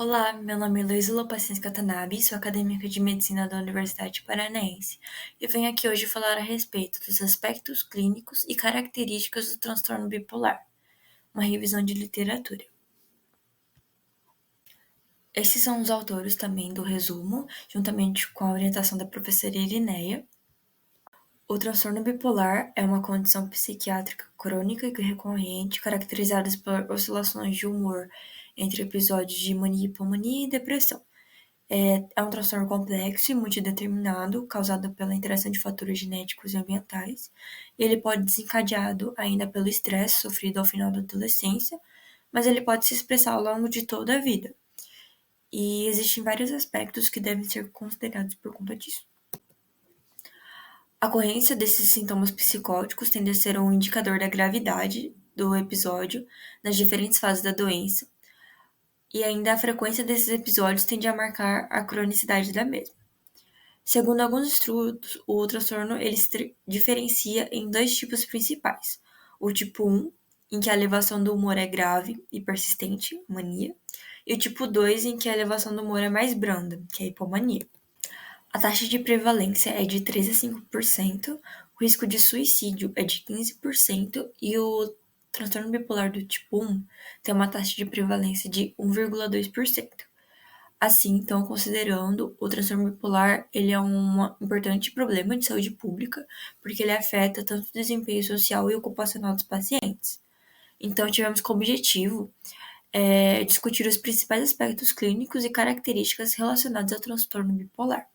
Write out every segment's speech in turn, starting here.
Olá, meu nome é Luísa Lopacins Catanabe, sou acadêmica de medicina da Universidade Paranaense e venho aqui hoje falar a respeito dos aspectos clínicos e características do transtorno bipolar, uma revisão de literatura. Esses são os autores também do resumo, juntamente com a orientação da professora Irineia. O transtorno bipolar é uma condição psiquiátrica crônica e recorrente, caracterizada por oscilações de humor entre episódios de mania, hipomania e depressão. É um transtorno complexo e multideterminado, causado pela interação de fatores genéticos e ambientais. Ele pode desencadeado ainda pelo estresse sofrido ao final da adolescência, mas ele pode se expressar ao longo de toda a vida. E existem vários aspectos que devem ser considerados por conta disso. A ocorrência desses sintomas psicóticos tende a ser um indicador da gravidade do episódio nas diferentes fases da doença, e ainda a frequência desses episódios tende a marcar a cronicidade da mesma. Segundo alguns estudos, o transtorno ele se diferencia em dois tipos principais. O tipo 1, em que a elevação do humor é grave e persistente, mania, e o tipo 2, em que a elevação do humor é mais branda, que é a hipomania. A taxa de prevalência é de 3 a 5%, o risco de suicídio é de 15% e o transtorno bipolar do tipo 1 tem uma taxa de prevalência de 1,2%. Assim, então, considerando o transtorno bipolar, ele é um importante problema de saúde pública, porque ele afeta tanto o desempenho social e ocupacional dos pacientes. Então, tivemos como objetivo discutir os principais aspectos clínicos e características relacionados ao transtorno bipolar.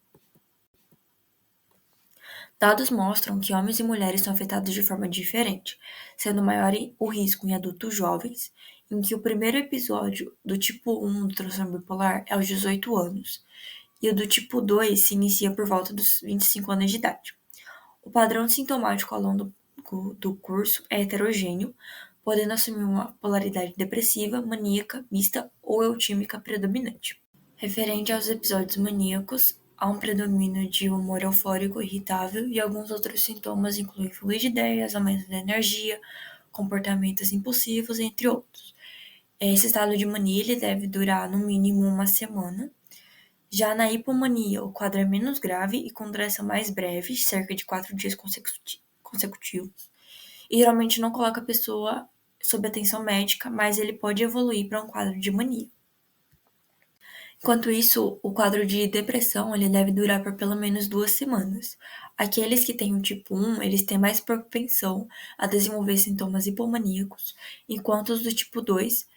Dados mostram que homens e mulheres são afetados de forma diferente, sendo maior o risco em adultos jovens, em que o primeiro episódio do tipo 1 do transtorno bipolar é aos 18 anos, e o do tipo 2 se inicia por volta dos 25 anos de idade. O padrão sintomático ao longo do curso é heterogêneo, podendo assumir uma polaridade depressiva, maníaca, mista ou eutímica predominante. Referente aos episódios maníacos, há um predomínio de humor eufórico irritável e alguns outros sintomas incluem fluidez de ideias, aumento da energia, comportamentos impulsivos, entre outros. Esse estado de mania ele deve durar no mínimo uma semana. Já na hipomania, o quadro é menos grave e com duração mais breve, cerca de 4 dias consecutivos. E geralmente não coloca a pessoa sob atenção médica, mas ele pode evoluir para um quadro de mania. Enquanto isso, o quadro de depressão ele deve durar por pelo menos 2 semanas. Aqueles que têm o tipo 1, eles têm mais propensão a desenvolver sintomas hipomaníacos, enquanto os do tipo 2,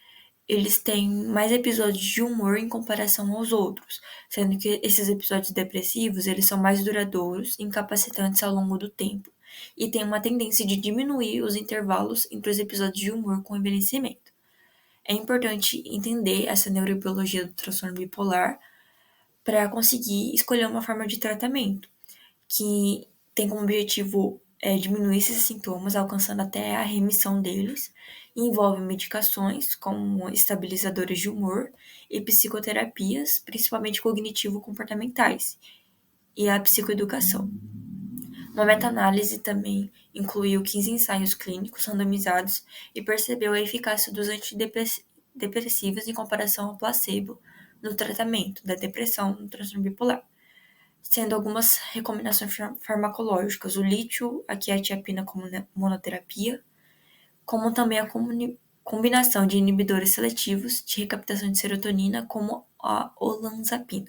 eles têm mais episódios de humor em comparação aos outros, sendo que esses episódios depressivos, eles são mais duradouros, incapacitantes ao longo do tempo, e têm uma tendência de diminuir os intervalos entre os episódios de humor com o envelhecimento. É importante entender essa neurobiologia do transtorno bipolar para conseguir escolher uma forma de tratamento que tem como objetivo diminuir esses sintomas, alcançando até a remissão deles, e envolve medicações como estabilizadores de humor e psicoterapias, principalmente cognitivo-comportamentais, e a psicoeducação. Uma meta-análise também incluiu 15 ensaios clínicos randomizados e percebeu a eficácia dos antidepressivos em comparação ao placebo no tratamento da depressão no transtorno bipolar, sendo algumas recomendações farmacológicas o lítio, a quetiapina como monoterapia, como também a combinação de inibidores seletivos de recaptação de serotonina como a olanzapina.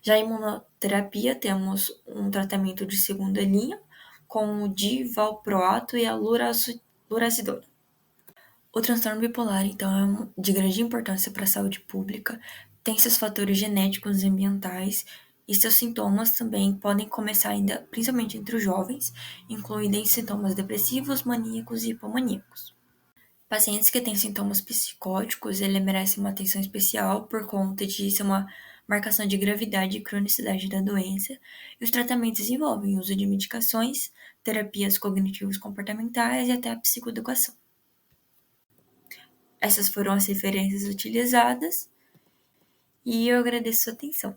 Já em monoterapia, temos um tratamento de segunda linha, com o divalproato e a lurazidona. O transtorno bipolar, então, é de grande importância para a saúde pública, tem seus fatores genéticos e ambientais, e seus sintomas também podem começar ainda, principalmente entre os jovens, incluindo sintomas depressivos, maníacos e hipomaníacos. Pacientes que têm sintomas psicóticos, ele merecem uma atenção especial por conta de ser uma marcação de gravidade e cronicidade da doença, e os tratamentos envolvem o uso de medicações, terapias cognitivos comportamentais e até a psicoeducação. Essas foram as referências utilizadas e eu agradeço a sua atenção.